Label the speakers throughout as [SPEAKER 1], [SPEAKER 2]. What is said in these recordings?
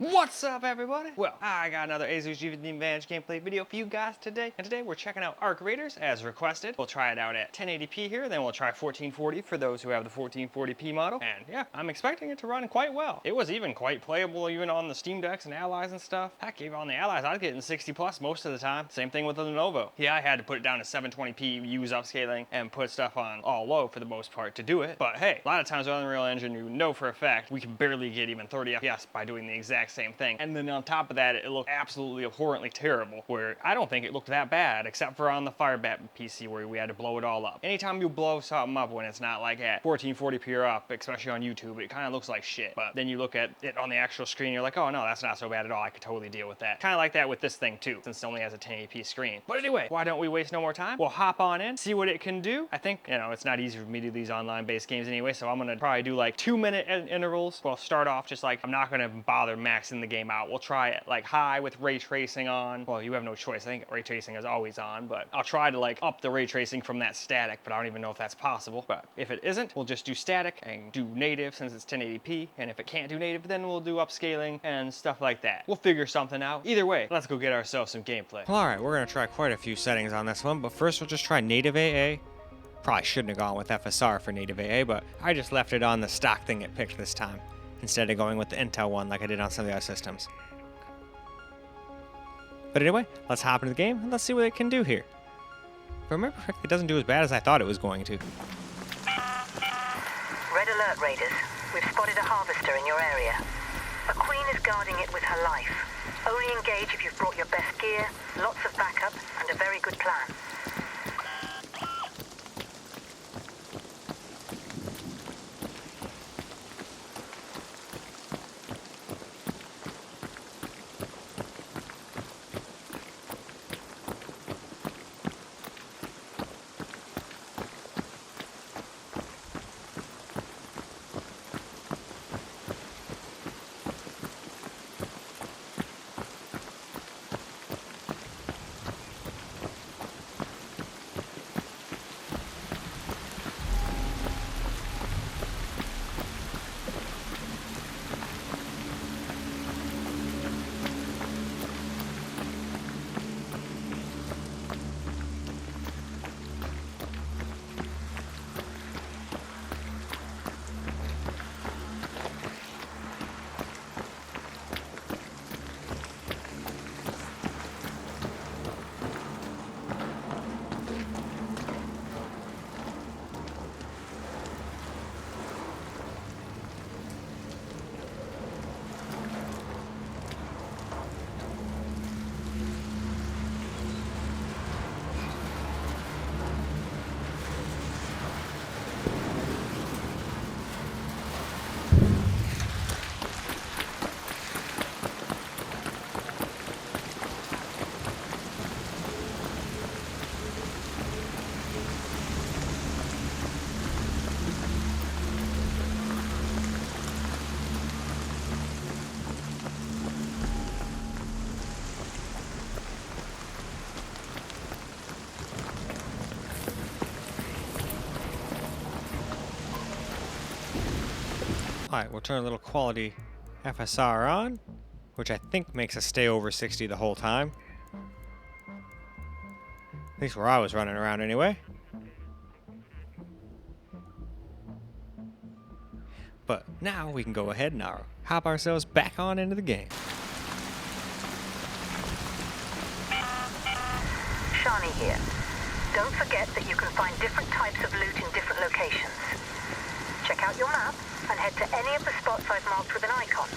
[SPEAKER 1] What's up, everybody? Well, I got another Asus G15 Advantage gameplay video for you guys today. And today we're checking out Arc Raiders as requested. We'll try it out at 1080p here, then we'll try 1440 for those who have the 1440p model. And yeah, I'm expecting it to run quite well. It was even quite playable even on the Steam Decks and Allies and stuff. Heck, even on the Allies, I was getting 60 plus most of the time. Same thing with the Lenovo. Yeah, I had to put it down to 720p, use upscaling, and put stuff on all low for the most part to do it. But hey, a lot of times with Unreal Engine, you know for a fact, we can barely get even 30 FPS by doing the exact same thing. And then on top of that, it looked absolutely abhorrently terrible, where I don't think it looked that bad, except for on the Firebat PC where we had to blow it all up. Anytime you blow something up when it's not like at 1440p or up, especially on YouTube, it kind of looks like shit. But then you look at it on the actual screen, you're like, oh no, that's not so bad at all. I could totally deal with that. Kind of like that with this thing too, since it only has a 1080p screen. But anyway, why don't we waste no more time? We'll hop on in, see what it can do. I think, it's not easy for me to do these online-based games anyway, so I'm gonna probably do like 2-minute intervals. We'll start off just like, I'm not gonna bother maxing the game out. We'll try it like high with ray tracing on. Well, you have no choice. I think ray tracing is always on, but I'll try to like up the ray tracing from that static, but I don't even know if that's possible. But if it isn't, we'll just do static and do native since it's 1080p. And if it can't do native, then we'll do upscaling and stuff like that. We'll figure something out. Either way, let's go get ourselves some gameplay. All right, we're gonna try quite a few settings on this one, but first we'll just try native AA. Probably shouldn't have gone with FSR for native AA, but I just left it on the stock thing it picked this time, instead of going with the Intel one like I did on some of the other systems. But anyway, let's hop into the game and let's see what it can do here. If I remember correctly, it doesn't do as bad as I thought it was going to.
[SPEAKER 2] Red alert, Raiders. We've spotted a harvester in your area. A queen is guarding it with her life. Only engage if you've brought your best gear, lots of backup, and a very good plan.
[SPEAKER 1] Alright, we'll turn a little quality FSR on, which I think makes us stay over 60 the whole time. At least where I was running around anyway. But now we can go ahead and hop ourselves back on into the game.
[SPEAKER 2] Shani here. Don't forget that you can find different types of loot in different locations. Check out your map and head to any of the spots I've marked with an icon.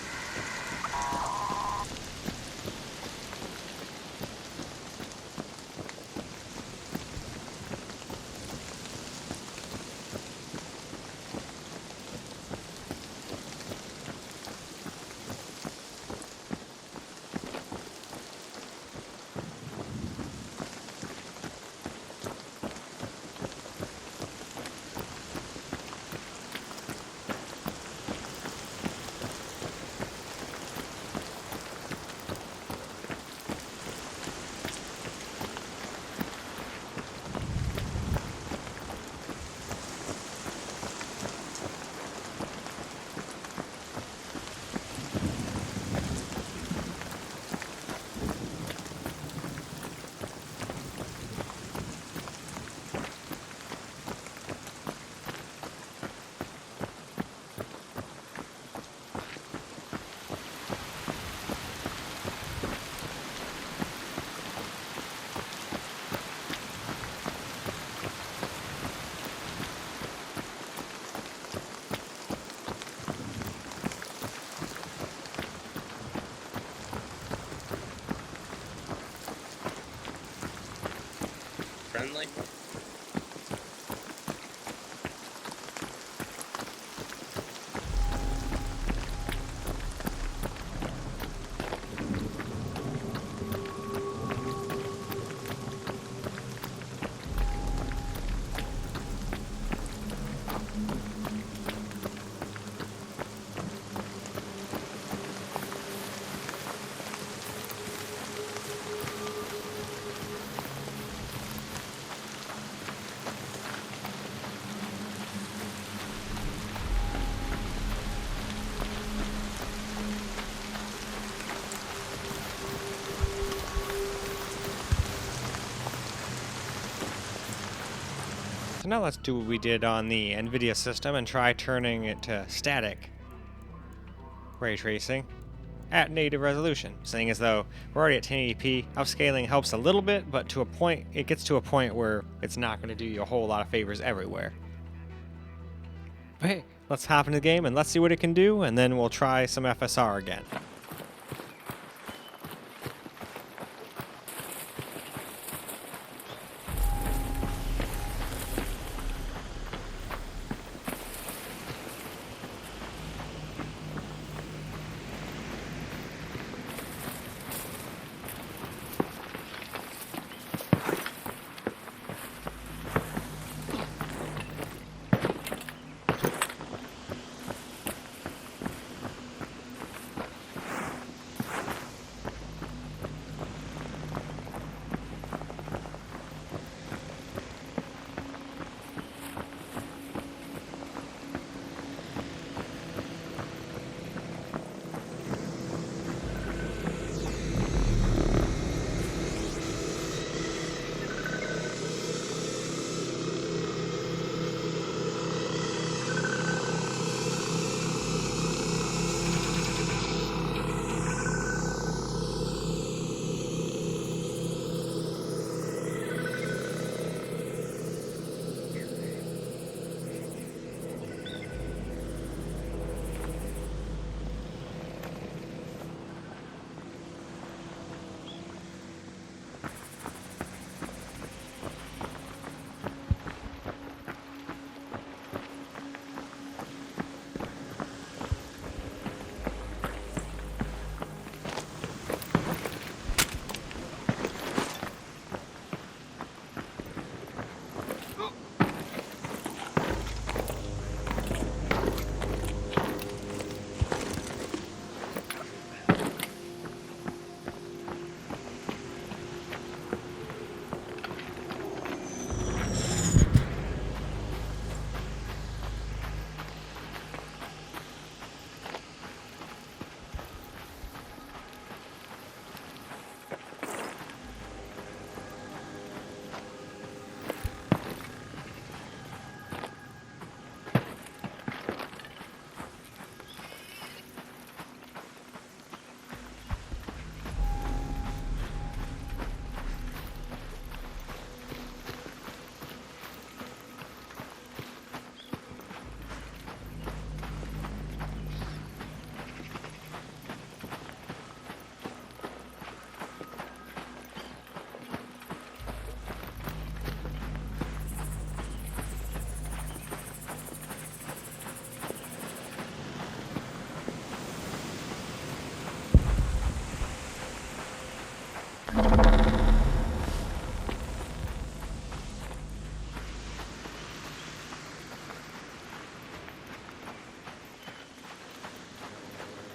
[SPEAKER 3] unfortunately.
[SPEAKER 1] So now let's do what we did on the NVIDIA system and try turning it to static ray tracing at native resolution. Seeing as though we're already at 1080p, upscaling helps a little bit, but to a point, it gets to a point where it's not going to do you a whole lot of favors everywhere. But hey, let's hop into the game and let's see what it can do, and then we'll try some FSR again.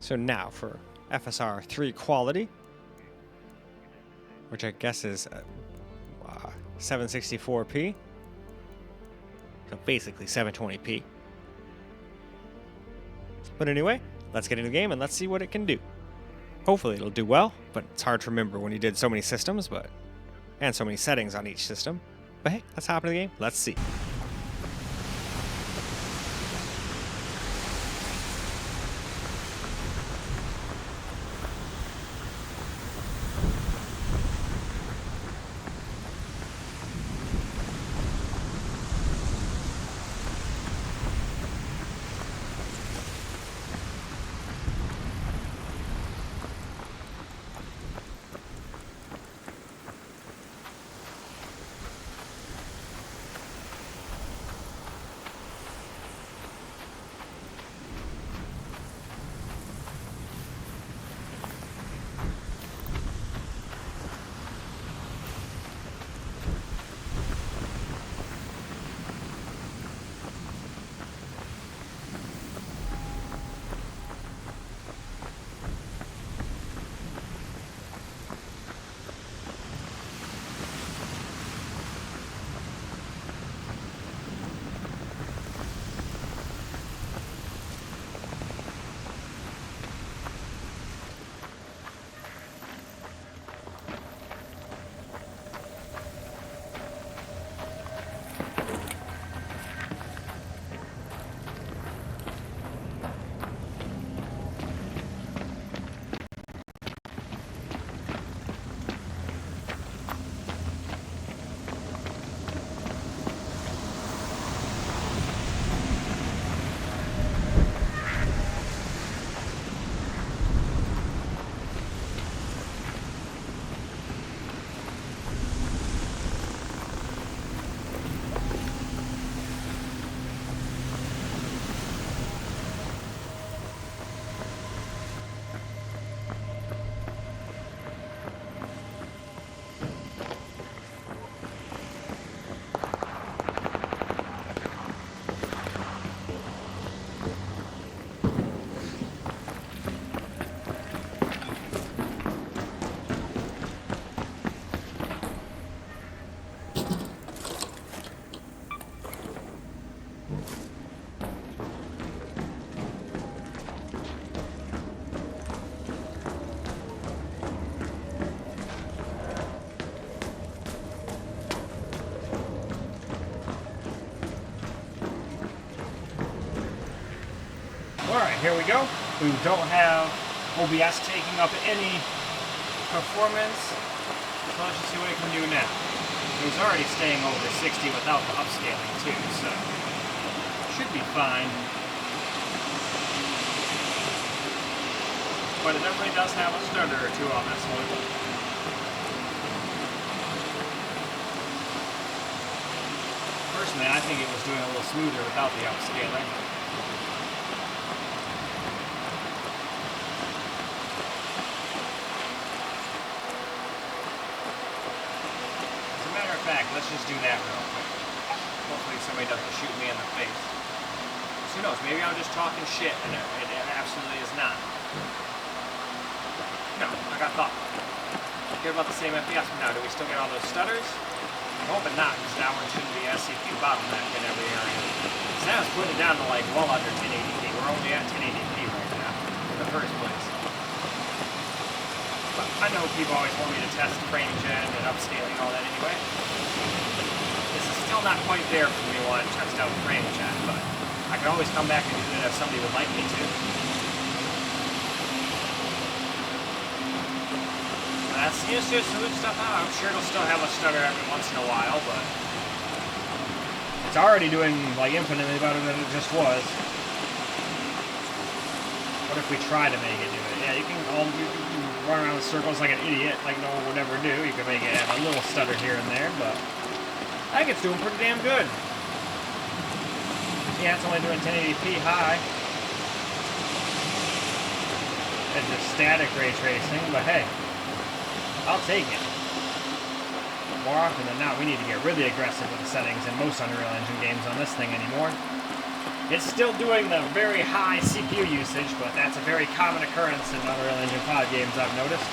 [SPEAKER 1] So now for FSR 3 quality, which I guess is 764p, so basically 720p. But anyway, let's get into the game and let's see what it can do. Hopefully it'll do well, but it's hard to remember when you did so many systems, and so many settings on each system. But hey, let's hop into the game. Let's see. here we go. We don't have OBS taking up any performance. So let's just see what it can do now. It was already staying over 60 without the upscaling too, so should be fine. But it definitely does have a stutter or two on this one. Personally, I think it was doing a little smoother without the upscaling. As a matter of fact, let's just do that real quick. Hopefully somebody doesn't shoot me in the face. Who knows, maybe I'm just talking shit and it absolutely is not. No, I got thought. Get about the same FPS, but now do we still get all those stutters? I'm hoping not, because that one shouldn't be a CPU bottleneck in every area. So now it's putting it down to like well under 1080p. We're only at 1080p right now, in the first place. But I know people always want me to test frame gen and upscaling and all that anyway. This is still not quite there for me when I test out frame gen, but I can always come back and do it if somebody would like me to. That seems to smooth stuff out. I'm sure it'll still have a stutter every once in a while, but it's already doing like infinitely better than it just was. What if we try to make it do it? Yeah, you can run around in circles like an idiot, like no one would ever do. You can make it have a little stutter here and there, but I think it's doing pretty damn good. Yeah, it's only doing 1080p high. It's just static ray tracing, but hey. I'll take it. More often than not, we need to get really aggressive with the settings in most Unreal Engine games on this thing anymore. It's still doing the very high CPU usage, but that's a very common occurrence in Unreal Engine 5 games I've noticed.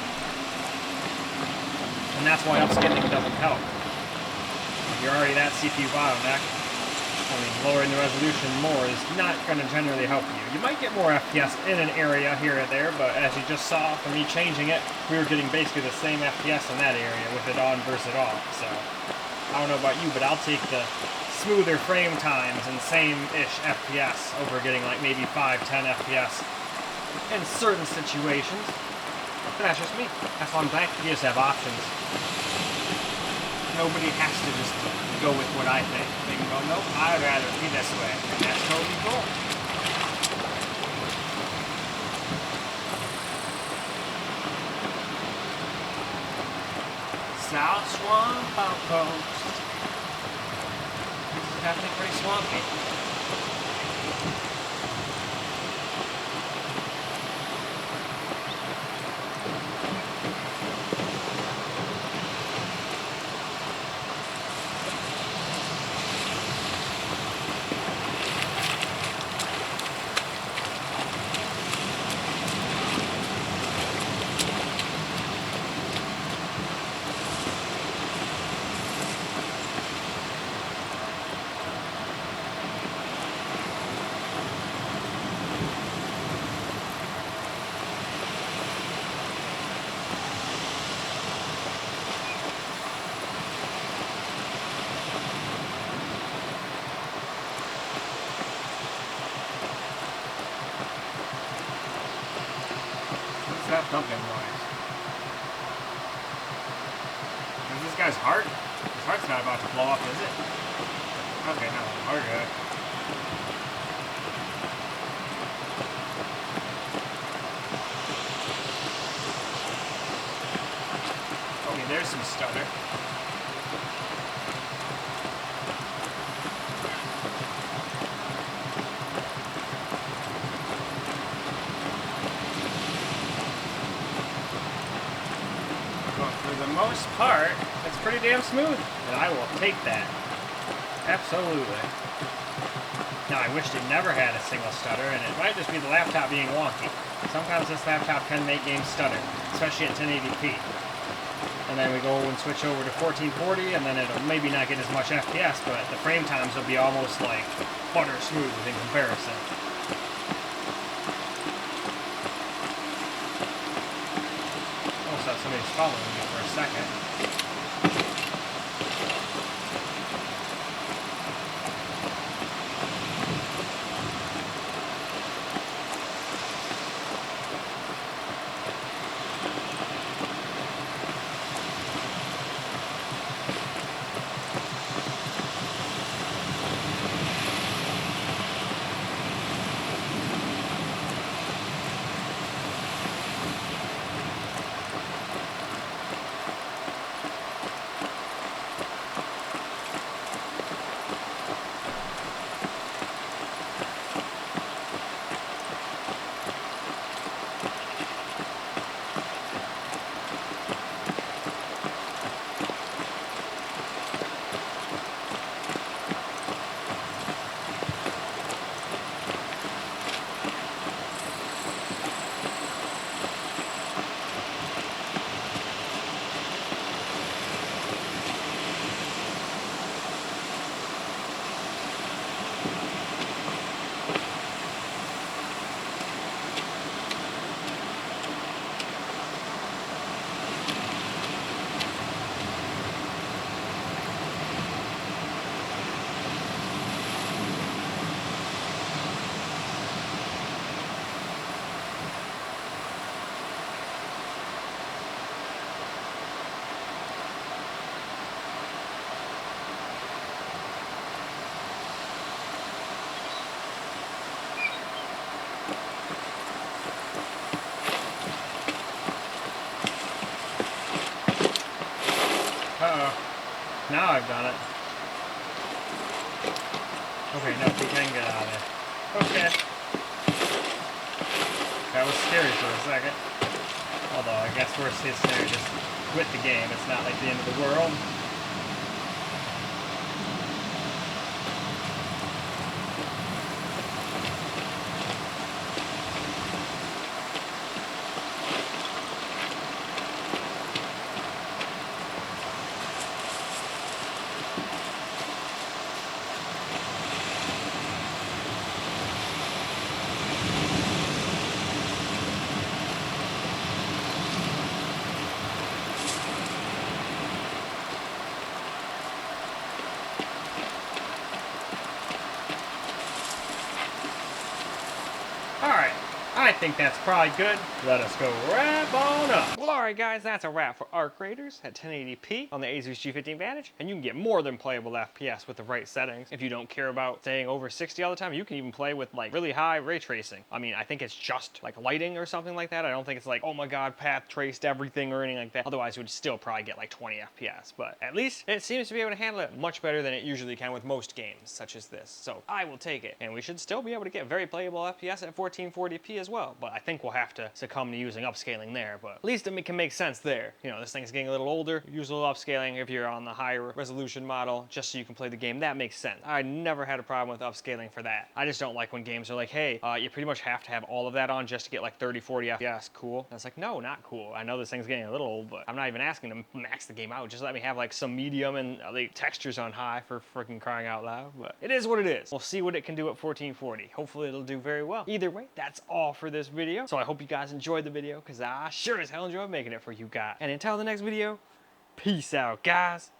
[SPEAKER 1] And that's why upscaling doesn't help. If you're already that CPU bottleneck, I mean, lowering the resolution more is not going to generally help you. You might get more FPS in an area here or there, but as you just saw from me changing it, we were getting basically the same FPS in that area with it on versus it off. So, I don't know about you, but I'll take the smoother frame times and same-ish FPS over getting like maybe 5-10 FPS in certain situations. But that's just me. That's why I'm glad you just have options. Nobody has to just go with what I think. They can go, nope, I'd rather be this way. And that's totally cool. South Swamp Outpost. This is definitely pretty swampy. That thumping noise. Is this guy's heart? His heart's not about to blow up, is it? Okay, no, we're good. Okay, there's some stutter. For the most part, it's pretty damn smooth, and I will take that. Absolutely. Now, I wished it never had a single stutter, and it might just be the laptop being wonky. Sometimes this laptop can make games stutter, especially at 1080p. And then we go and switch over to 1440, and then it'll maybe not get as much FPS, but the frame times will be almost like butter smooth in comparison. Somebody's following me for a second. Now I've done it. Okay, no, we can get out of there. Okay. That was scary for a second. Although, I guess worst case scenario, just quit the game. It's not like the end of the world. Alright, I think that's probably good. Let us go wrap on up. Well, alright guys, that's a wrap for Arc Raiders at 1080p on the Asus G15 Advantage. And you can get more than playable FPS with the right settings. If you don't care about staying over 60 all the time, you can even play with like really high ray tracing. I mean, I think it's just like lighting or something like that. I don't think it's like, oh my god, path traced everything or anything like that. Otherwise, it would still probably get like 20 FPS. But at least it seems to be able to handle it much better than it usually can with most games, such as this. So I will take it. And we should still be able to get very playable FPS at 1440p as well. But I think we'll have to succumb to using upscaling there. But at least it can make sense there. You know, this thing's getting a little older. Use a little upscaling if you're on the higher resolution model, just so you can play the game. That makes sense. I never had a problem with upscaling for that. I just don't like when games are like, hey, you pretty much have to have all of that on just to get like 30, 40 FPS. Cool. And it's like, no, not cool. I know this thing's getting a little old, but I'm not even asking to max the game out. Just let me have like some medium and the textures on high, for freaking crying out loud. But it is what it is. We'll see what it can do at 1440. Hopefully it'll do very well. Either way, that's all for this video. So I hope you guys enjoyed the video, because I sure as hell enjoyed making it for you guys. And until the next video, peace out, guys.